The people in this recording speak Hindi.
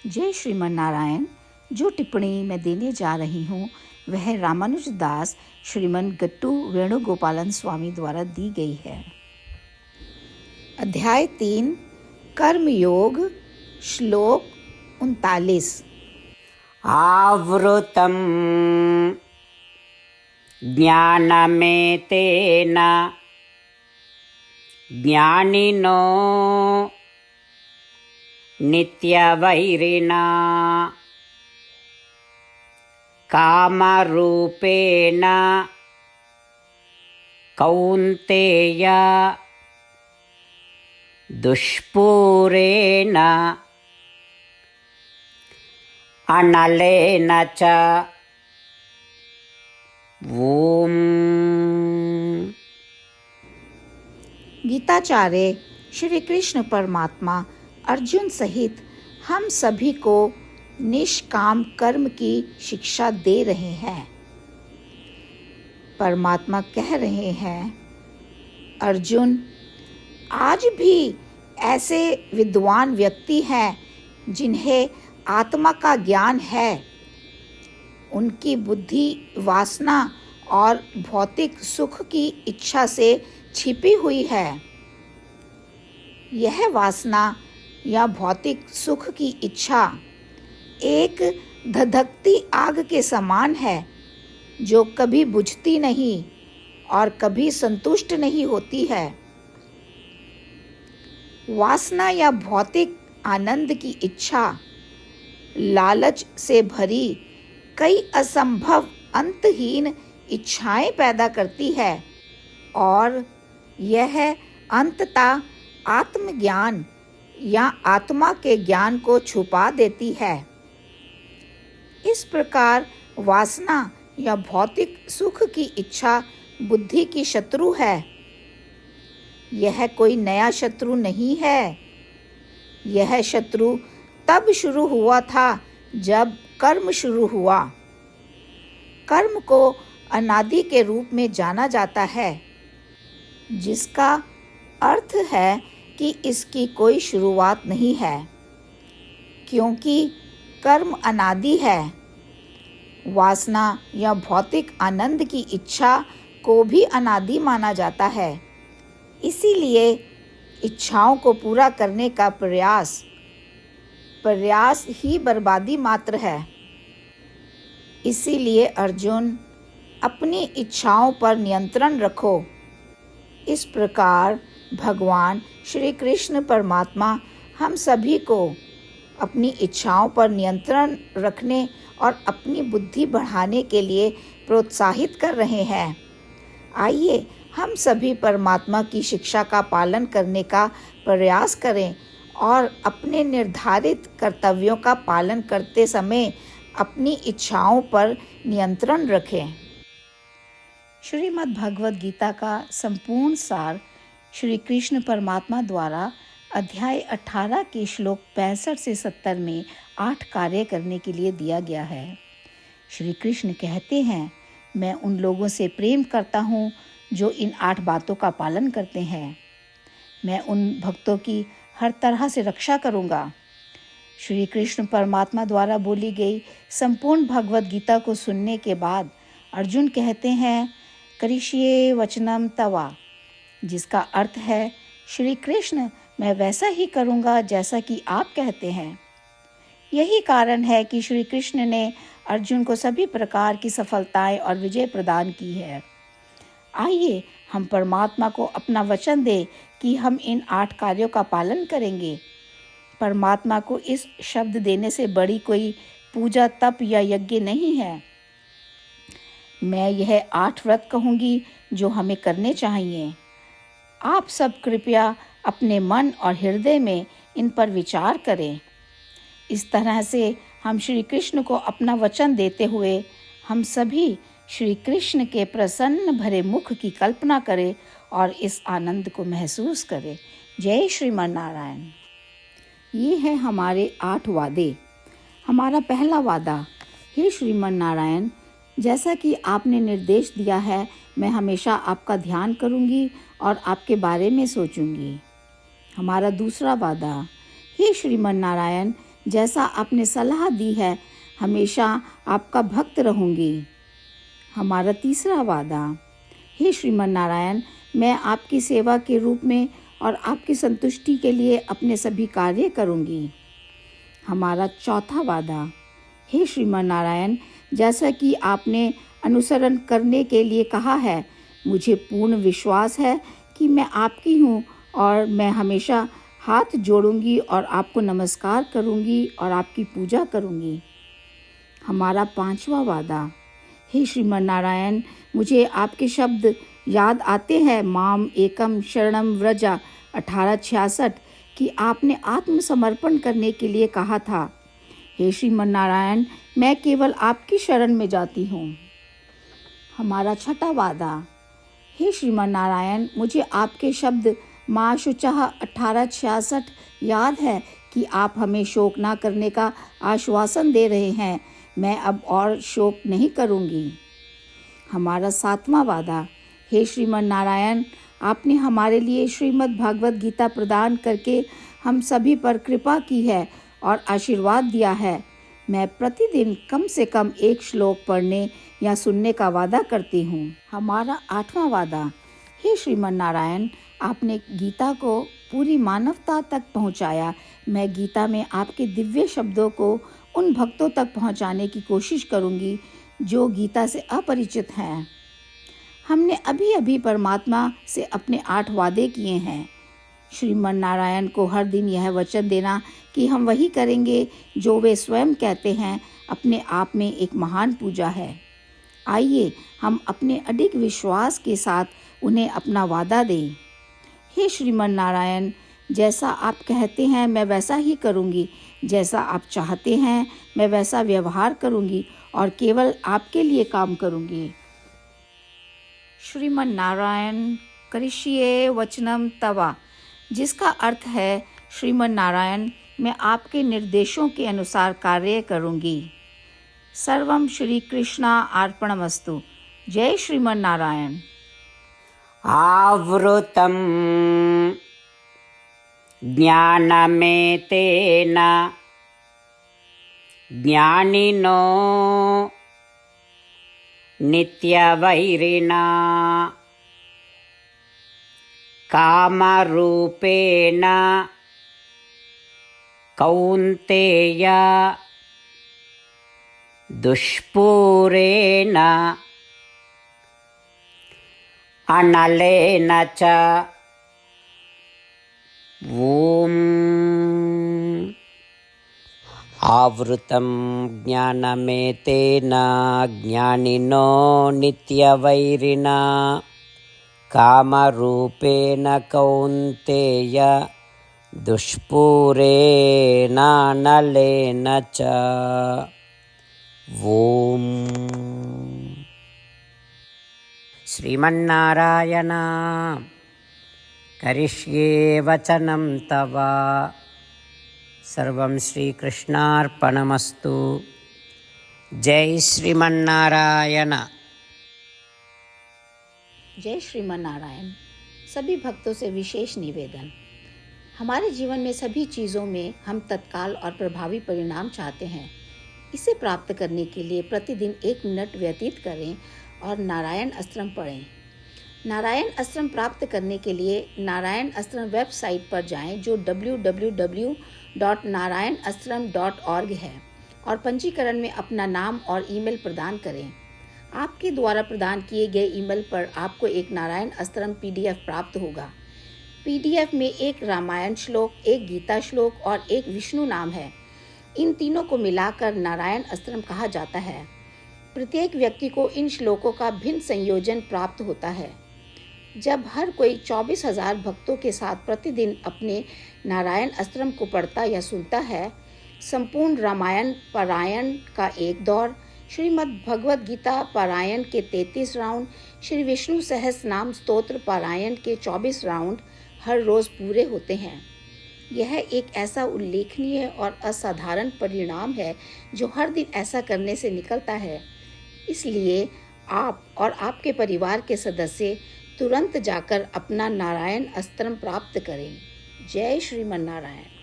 जय श्रीमन नारायण। जो टिप्पणी मैं देने जा रही हूँ वह रामानुज दास श्रीमन गट्टू वेणुगोपालन स्वामी द्वारा दी गई है। अध्याय 3 कर्म योग, श्लोक 39। आवृतं ज्ञानमेतेन ज्ञानिनो नित्यवैरिणा कामरूपेण कौन्तेय दुष्पूरेण अनलेन च। ओम। गीताचार्य श्री कृष्ण परमात्मा अर्जुन सहित हम सभी को निष्काम कर्म की शिक्षा दे रहे हैं। परमात्मा कह रहे हैं, अर्जुन, आज भी ऐसे विद्वान व्यक्ति हैं जिन्हें आत्मा का ज्ञान है। उनकी बुद्धि वासना और भौतिक सुख की इच्छा से छिपी हुई है। यह वासना या भौतिक सुख की इच्छा एक धधकती आग के समान है जो कभी बुझती नहीं और कभी संतुष्ट नहीं होती है। वासना या भौतिक आनंद की इच्छा लालच से भरी कई असंभव अंतहीन इच्छाएं पैदा करती है और यह अंततः आत्मज्ञान या आत्मा के ज्ञान को छुपा देती है। इस प्रकार वासना या भौतिक सुख की इच्छा बुद्धि की शत्रु है। यह कोई नया शत्रु नहीं है। यह शत्रु तब शुरू हुआ था जब कर्म शुरू हुआ। कर्म को अनादि के रूप में जाना जाता है, जिसका अर्थ है कि इसकी कोई शुरुआत नहीं है, क्योंकि कर्म अनादि है। वासना या भौतिक आनंद की इच्छा को भी अनादि माना जाता है। इसीलिए इच्छाओं को पूरा करने का प्रयास ही बर्बादी मात्र है। इसीलिए अर्जुन, अपनी इच्छाओं पर नियंत्रण रखो। इस प्रकार भगवान श्री कृष्ण परमात्मा हम सभी को अपनी इच्छाओं पर नियंत्रण रखने और अपनी बुद्धि बढ़ाने के लिए प्रोत्साहित कर रहे हैं। आइए हम सभी परमात्मा की शिक्षा का पालन करने का प्रयास करें और अपने निर्धारित कर्तव्यों का पालन करते समय अपनी इच्छाओं पर नियंत्रण रखें। श्रीमद् भगवद गीता का संपूर्ण सार श्री कृष्ण परमात्मा द्वारा अध्याय 18 के श्लोक 65 से 70 में 8 कार्य करने के लिए दिया गया है। श्री कृष्ण कहते हैं, मैं उन लोगों से प्रेम करता हूँ जो इन 8 बातों का पालन करते हैं। मैं उन भक्तों की हर तरह से रक्षा करूँगा। श्री कृष्ण परमात्मा द्वारा बोली गई संपूर्ण भगवद गीता को सुनने के बाद अर्जुन कहते हैं, करिष्ये वचनम तवा, जिसका अर्थ है, श्री कृष्ण, मैं वैसा ही करूँगा जैसा कि आप कहते हैं। यही कारण है कि श्री कृष्ण ने अर्जुन को सभी प्रकार की सफलताएं और विजय प्रदान की है। आइए हम परमात्मा को अपना वचन दें कि हम इन 8 कार्यों का पालन करेंगे। परमात्मा को इस शब्द देने से बड़ी कोई पूजा, तप या यज्ञ नहीं है। मैं यह 8 व्रत कहूँगी जो हमें करने चाहिए। आप सब कृपया अपने मन और हृदय में इन पर विचार करें। इस तरह से हम श्री कृष्ण को अपना वचन देते हुए हम सभी श्री कृष्ण के प्रसन्न भरे मुख की कल्पना करें और इस आनंद को महसूस करें। जय श्रीमन नारायण। ये है हमारे 8 वादे। हमारा पहला वादा, हे श्रीमन नारायण, जैसा कि आपने निर्देश दिया है, मैं हमेशा आपका ध्यान करूंगी और आपके बारे में सोचूंगी। हमारा दूसरा वादा, हे श्रीमन नारायण, जैसा आपने सलाह दी है हमेशा आपका भक्त रहूंगी। हमारा तीसरा वादा। हे श्रीमन नारायण, मैं आपकी सेवा के रूप में और आपकी संतुष्टि के लिए अपने सभी कार्य करूंगी। हमारा चौथा वादा। हे श्रीमन नारायण, जैसा कि आपने अनुसरण करने के लिए कहा है, मुझे पूर्ण विश्वास है कि मैं आपकी हूँ और मैं हमेशा हाथ जोड़ूंगी और आपको नमस्कार करूंगी और आपकी पूजा करूंगी। हमारा पांचवा वादा। हे श्रीमन नारायण, मुझे आपके शब्द याद आते हैं, माम एकम शरणम व्रजा 1866, कि आपने आत्मसमर्पण करने के लिए कहा था। हे श्रीमन नारायण, मैं केवल आपकी शरण में जाती हूँ। हमारा छठा वादा। हे श्रीमन नारायण, मुझे आपके शब्द माँ शुचः 1866 याद है कि आप हमें शोक ना करने का आश्वासन दे रहे हैं। मैं अब और शोक नहीं करूँगी। हमारा सातवां वादा। हे श्रीमन नारायण, आपने हमारे लिए श्रीमद् भागवत गीता प्रदान करके हम सभी पर कृपा की है और आशीर्वाद दिया है। मैं प्रतिदिन कम से कम एक श्लोक पढ़ने या सुनने का वादा करती हूँ। हमारा आठवां वादा। हे श्रीमन नारायण, आपने गीता को पूरी मानवता तक पहुँचाया। मैं गीता में आपके दिव्य शब्दों को उन भक्तों तक पहुँचाने की कोशिश करूँगी जो गीता से अपरिचित हैं। हमने अभी अभी परमात्मा से अपने 8 वादे किए हैं। श्रीमन नारायण को हर दिन यह वचन देना कि हम वही करेंगे जो वे स्वयं कहते हैं, अपने आप में एक महान पूजा है। आइए हम अपने अडिग विश्वास के साथ उन्हें अपना वादा दें। हे श्रीमन नारायण, जैसा आप कहते हैं मैं वैसा ही करूँगी। जैसा आप चाहते हैं मैं वैसा व्यवहार करूँगी और केवल आपके लिए काम करूँगी। श्रीमन नारायण करिष्ये वचनम तवा, जिसका अर्थ है, श्रीमन नारायण, मैं आपके निर्देशों के अनुसार कार्य करूँगी। सर्वम श्री कृष्णा अर्पणमस्तु। जय श्रीमन नारायण। आवृतं ज्ञानमेतेन ज्ञानिनो नित्यवैरिणा कामरूपेण कौन्तेय दुष्पूरेण अनलेन च। ॐ आवृतं ज्ञानमेतेन ज्ञानिनो नित्यवैरिणा कामरूपेण कौन्तेय दुष्पूरेणानलेन च। ॐ श्रीमन्नारायण करिष्ये वचनं तव। सर्वं श्रीकृष्णार्पणमस्तु। जय श्रीमन्नारायण। जय श्रीमन नारायण। सभी भक्तों से विशेष निवेदन। हमारे जीवन में सभी चीज़ों में हम तत्काल और प्रभावी परिणाम चाहते हैं। इसे प्राप्त करने के लिए प्रतिदिन 1 मिनट व्यतीत करें और नारायण अस्त्रम पढ़ें। नारायण अस्त्रम प्राप्त करने के लिए नारायण अस्त्रम वेबसाइट पर जाएं, जो www.narayanastram.org है, और पंजीकरण में अपना नाम और ईमेल प्रदान करें। आपके द्वारा प्रदान किए गए ईमेल पर आपको एक नारायण अस्त्रम PDF प्राप्त होगा। PDF में 1 रामायण श्लोक, 1 गीता श्लोक और 1 विष्णु नाम है। इन तीनों को मिलाकर नारायण अस्त्रम कहा जाता है। प्रत्येक व्यक्ति को इन श्लोकों का भिन्न संयोजन प्राप्त होता है। जब हर कोई 24,000 भक्तों के साथ प्रतिदिन अपने नारायण अस्त्रम को पढ़ता या सुनता है, संपूर्ण रामायण पारायण का 1 दौर, श्रीमद् भगवद गीता पारायण के 33 राउंड, श्री विष्णु सहस्त्र नाम स्तोत्र पारायण के 24 राउंड हर रोज़ पूरे होते हैं। यह एक ऐसा उल्लेखनीय और असाधारण परिणाम है जो हर दिन ऐसा करने से निकलता है। इसलिए आप और आपके परिवार के सदस्य तुरंत जाकर अपना नारायण अस्त्रम प्राप्त करें। जय श्रीमन नारायण।